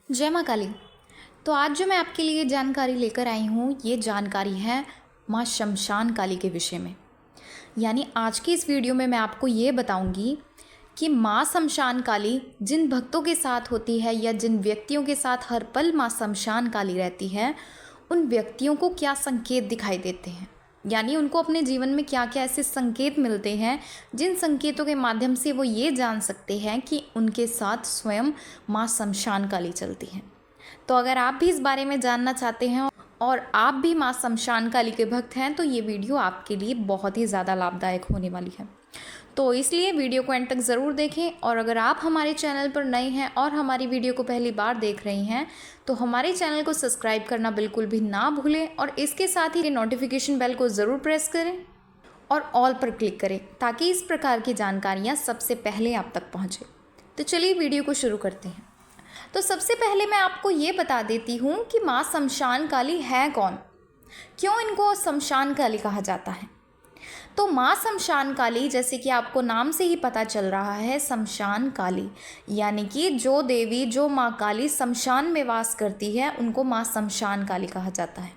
जय माँ काली। तो आज जो मैं आपके लिए जानकारी लेकर आई हूँ, ये जानकारी है माँ शमशान काली के विषय में। यानी आज की इस वीडियो में मैं आपको ये बताऊँगी कि माँ शमशान काली जिन भक्तों के साथ होती है या जिन व्यक्तियों के साथ हर पल माँ शमशान काली रहती है, उन व्यक्तियों को क्या संकेत दिखाई देते हैं। यानी उनको अपने जीवन में क्या क्या ऐसे संकेत मिलते हैं जिन संकेतों के माध्यम से वो ये जान सकते हैं कि उनके साथ स्वयं माँ शमशान काली चलती हैं। तो अगर आप भी इस बारे में जानना चाहते हैं और आप भी माँ शमशान काली के भक्त हैं, तो ये वीडियो आपके लिए बहुत ही ज़्यादा लाभदायक होने वाली है। तो इसलिए वीडियो को एंड तक ज़रूर देखें। और अगर आप हमारे चैनल पर नए हैं और हमारी वीडियो को पहली बार देख रही हैं, तो हमारे चैनल को सब्सक्राइब करना बिल्कुल भी ना भूलें और इसके साथ ही नोटिफिकेशन बेल को ज़रूर प्रेस करें और ऑल पर क्लिक करें, ताकि इस प्रकार की जानकारियाँ सबसे पहले आप तक पहुँचे। तो चलिए वीडियो को शुरू करते हैं। तो सबसे पहले मैं आपको ये बता देती हूँ कि माँ शमशान काली है कौन, क्यों इनको शमशान काली कहा जाता है। तो माँ शमशान काली, जैसे कि आपको नाम से ही पता चल रहा है, शमशान काली यानी कि जो देवी, जो माँ काली शमशान में वास करती है, उनको माँ शमशान काली कहा जाता है।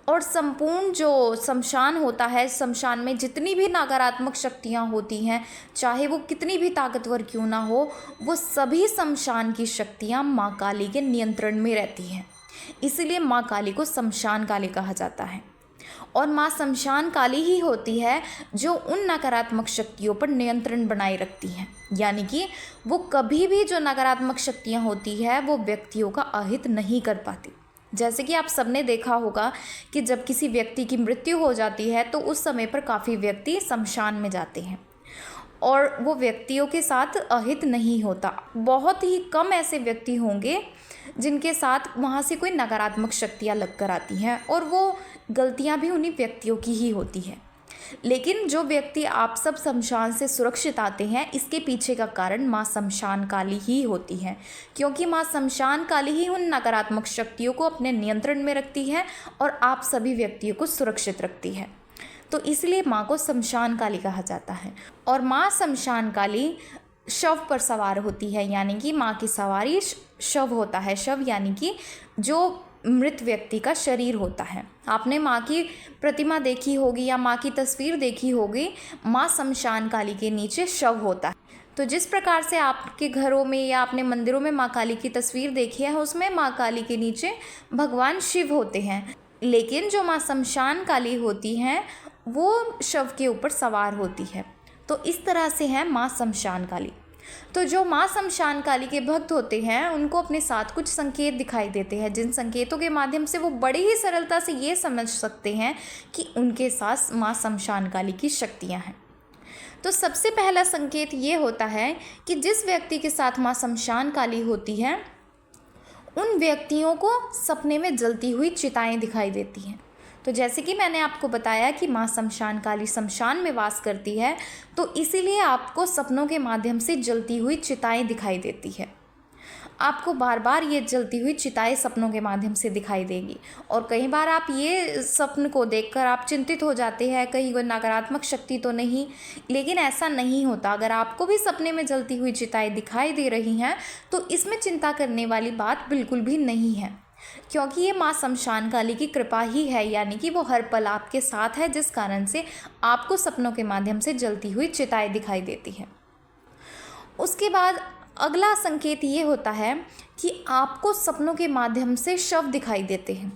और संपूर्ण जो शमशान होता है, शमशान में जितनी भी नकारात्मक शक्तियाँ होती हैं, चाहे वो कितनी भी ताकतवर क्यों ना हो, वो सभी शमशान की शक्तियाँ माँ काली के नियंत्रण में रहती हैं। इसीलिए माँ काली को शमशान काली कहा जाता है। और माँ शमशान काली ही होती है जो उन नकारात्मक शक्तियों पर नियंत्रण बनाए रखती हैं। यानी कि वो कभी भी जो नकारात्मक शक्तियाँ होती है वो व्यक्तियों का अहित नहीं कर पाती। जैसे कि आप सबने देखा होगा कि जब किसी व्यक्ति की मृत्यु हो जाती है तो उस समय पर काफ़ी व्यक्ति शमशान में जाते हैं और वो व्यक्तियों के साथ अहित नहीं होता। बहुत ही कम ऐसे व्यक्ति होंगे जिनके साथ वहाँ से कोई नकारात्मक शक्तियाँ लग कर आती हैं और वो गलतियाँ भी उन्हीं व्यक्तियों की ही होती है। लेकिन जो व्यक्ति आप सब शमशान से सुरक्षित आते हैं, इसके पीछे का कारण माँ शमशान काली ही होती है, क्योंकि माँ शमशान काली ही उन नकारात्मक शक्तियों को अपने नियंत्रण में रखती है और आप सभी व्यक्तियों को सुरक्षित रखती है। तो इसलिए माँ को शमशान काली कहा जाता है। और माँ शमशान काली शव पर सवार होती है, यानी कि माँ की सवारी शव होता है। शव यानी कि जो मृत व्यक्ति का शरीर होता है। आपने माँ की प्रतिमा देखी होगी या माँ की तस्वीर देखी होगी, माँ शमशान काली के नीचे शव होता है। तो जिस प्रकार से आपके घरों में या अपने मंदिरों में माँ काली की तस्वीर देखी है, उसमें माँ काली के नीचे भगवान शिव होते हैं, लेकिन जो माँ शमशान काली होती हैं वो शव के ऊपर सवार होती है। तो इस तरह से है माँ शमशान काली। तो जो माँ शमशान काली के भक्त होते हैं, उनको अपने साथ कुछ संकेत दिखाई देते हैं, जिन संकेतों के माध्यम से वो बड़ी ही सरलता से ये समझ सकते हैं कि उनके साथ माँ शमशान काली की शक्तियाँ हैं। तो सबसे पहला संकेत ये होता है कि जिस व्यक्ति के साथ माँ शमशान काली होती है, उन व्यक्तियों को सपने में जलती हुई चिताएं दिखाई देती हैं। तो जैसे कि मैंने आपको बताया कि माँ शमशान काली शमशान में वास करती है, तो इसीलिए आपको सपनों के माध्यम से जलती हुई चिताएं दिखाई देती है। आपको बार बार ये जलती हुई चिताएं सपनों के माध्यम से दिखाई देगी। और कई बार आप ये सपन को देखकर आप चिंतित हो जाते हैं, कहीं कोई नकारात्मक शक्ति तो नहीं, लेकिन ऐसा नहीं होता। अगर आपको भी सपने में जलती हुई चिताएं दिखाई दे रही हैं, तो इसमें चिंता करने वाली बात बिल्कुल भी नहीं है, क्योंकि ये माँ शमशान काली की कृपा ही है। यानी कि वो हर पल आपके साथ है, जिस कारण से आपको सपनों के माध्यम से जलती हुई चिताएं दिखाई देती है। उसके बाद अगला संकेत ये होता है कि आपको सपनों के माध्यम से शव दिखाई देते हैं।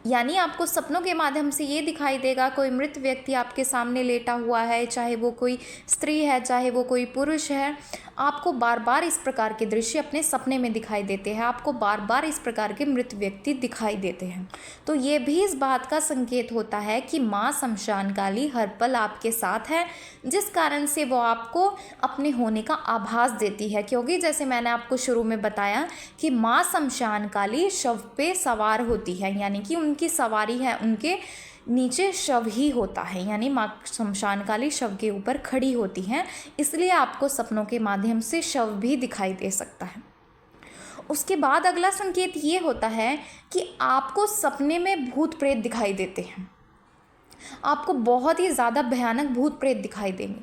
यानी आपको सपनों के माध्यम से ये दिखाई देगा, कोई मृत व्यक्ति आपके सामने लेटा हुआ है, चाहे वो कोई स्त्री है, चाहे वो कोई पुरुष है, आपको बार बार इस प्रकार के दृश्य अपने सपने में दिखाई देते हैं। आपको बार बार इस प्रकार के मृत व्यक्ति दिखाई देते हैं। तो ये भी इस बात का संकेत होता है कि माँ शमशान काली हर पल आपके साथ है, जिस कारण से वो आपको अपने होने का आभास देती है। क्योंकि जैसे मैंने आपको शुरू में बताया कि माँ शमशान काली शव पे सवार होती है, यानी कि उनकी सवारी है, उनके नीचे शव ही होता है। यानी माँ शमशान काली शव के ऊपर खड़ी होती हैं, इसलिए आपको सपनों के माध्यम से शव भी दिखाई दे सकता है। उसके बाद अगला संकेत ये होता है कि आपको सपने में भूत प्रेत दिखाई देते हैं। आपको बहुत ही ज़्यादा भयानक भूत प्रेत दिखाई देंगे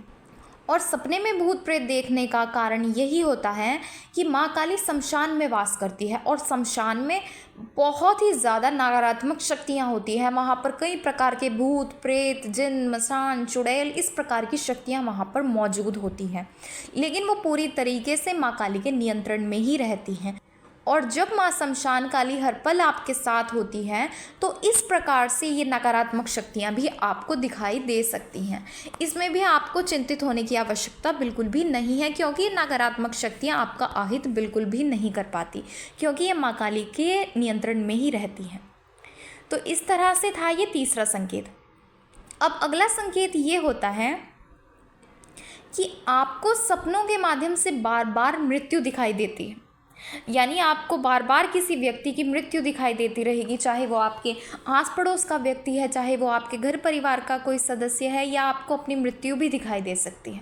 और सपने में भूत प्रेत देखने का कारण यही होता है कि माँ काली शमशान में वास करती है और शमशान में बहुत ही ज़्यादा नकारात्मक शक्तियाँ होती हैं। वहाँ पर कई प्रकार के भूत प्रेत जिन मसान चुड़ैल इस प्रकार की शक्तियाँ वहाँ पर मौजूद होती हैं, लेकिन वो पूरी तरीके से माँ काली के नियंत्रण में ही रहती हैं। और जब माँ शमशान काली हर पल आपके साथ होती हैं तो इस प्रकार से ये नकारात्मक शक्तियाँ भी आपको दिखाई दे सकती हैं। इसमें भी आपको चिंतित होने की आवश्यकता बिल्कुल भी नहीं है, क्योंकि नकारात्मक शक्तियाँ आपका अहित बिल्कुल भी नहीं कर पाती, क्योंकि ये माँ काली के नियंत्रण में ही रहती हैं। तो इस तरह से था ये तीसरा संकेत। अब अगला संकेत ये होता है कि आपको सपनों के माध्यम से बार बार मृत्यु दिखाई देती है। यानी आपको बार बार किसी व्यक्ति की मृत्यु दिखाई देती रहेगी, चाहे वो आपके आस पड़ोस का व्यक्ति है, चाहे वो आपके घर परिवार का कोई सदस्य है, या आपको अपनी मृत्यु भी दिखाई दे सकती है।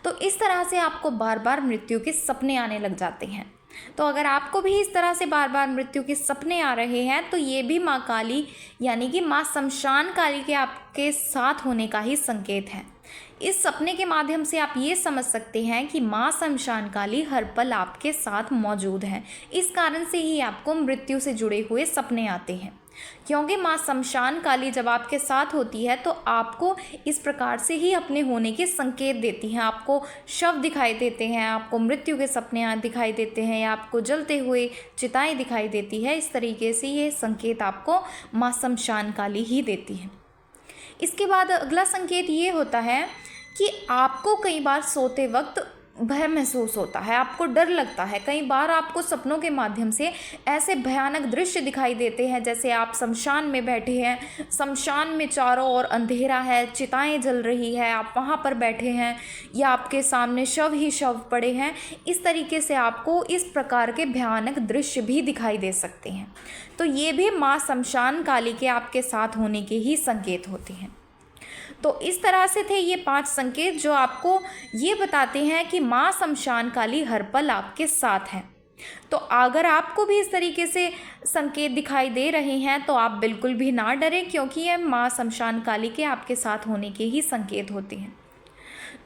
तो इस तरह से आपको बार बार मृत्यु के सपने आने लग जाते हैं। तो अगर आपको भी इस तरह से बार बार मृत्यु के सपने आ रहे हैं तो ये भी माँ काली यानी कि माँ शमशान काली के आपके साथ होने का ही संकेत है। इस सपने के माध्यम से आप ये समझ सकते हैं कि माँ शमशान काली हर पल आपके साथ मौजूद हैं। इस कारण से ही आपको मृत्यु से जुड़े हुए सपने आते हैं, क्योंकि माँ शमशान काली जब आपके साथ होती है तो आपको इस प्रकार से ही अपने होने के संकेत देती हैं। आपको शव दिखाई देते हैं, आपको मृत्यु के सपने दिखाई देते हैं, या आपको जलते हुए चिताएं दिखाई देती है। इस तरीके से ये संकेत आपको माँ शमशान काली ही देती है। इसके बाद अगला संकेत ये होता है कि आपको कई बार सोते वक्त भय महसूस होता है, आपको डर लगता है। कई बार आपको सपनों के माध्यम से ऐसे भयानक दृश्य दिखाई देते हैं, जैसे आप शमशान में बैठे हैं, शमशान में चारों ओर अंधेरा है, चिताएं जल रही है, आप वहाँ पर बैठे हैं, या आपके सामने शव ही शव पड़े हैं। इस तरीके से आपको इस प्रकार के भयानक दृश्य भी दिखाई दे सकते हैं। तो ये भी माँ शमशान काली के आपके साथ होने के ही संकेत होते हैं। तो इस तरह से थे ये 5 संकेत जो आपको ये बताते हैं कि माँ शमशान काली हर पल आपके साथ हैं। तो अगर आपको भी इस तरीके से संकेत दिखाई दे रहे हैं तो आप बिल्कुल भी ना डरें, क्योंकि ये माँ शमशान काली के आपके साथ होने के ही संकेत होते हैं।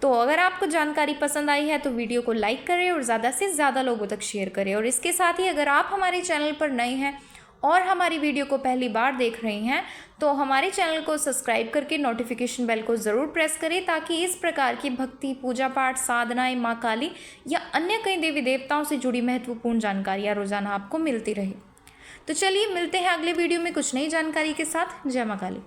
तो अगर आपको जानकारी पसंद आई है तो वीडियो को लाइक करें और ज़्यादा से ज़्यादा लोगों तक शेयर करें। और इसके साथ ही अगर आप हमारे चैनल पर नए हैं और हमारी वीडियो को पहली बार देख रहे हैं तो हमारे चैनल को सब्सक्राइब करके नोटिफिकेशन बेल को ज़रूर प्रेस करें, ताकि इस प्रकार की भक्ति पूजा पाठ साधनाएं माँ काली या अन्य कई देवी देवताओं से जुड़ी महत्वपूर्ण जानकारियाँ रोज़ाना आपको मिलती रहे। तो चलिए मिलते हैं अगले वीडियो में कुछ नई जानकारी के साथ। जय माँ काली।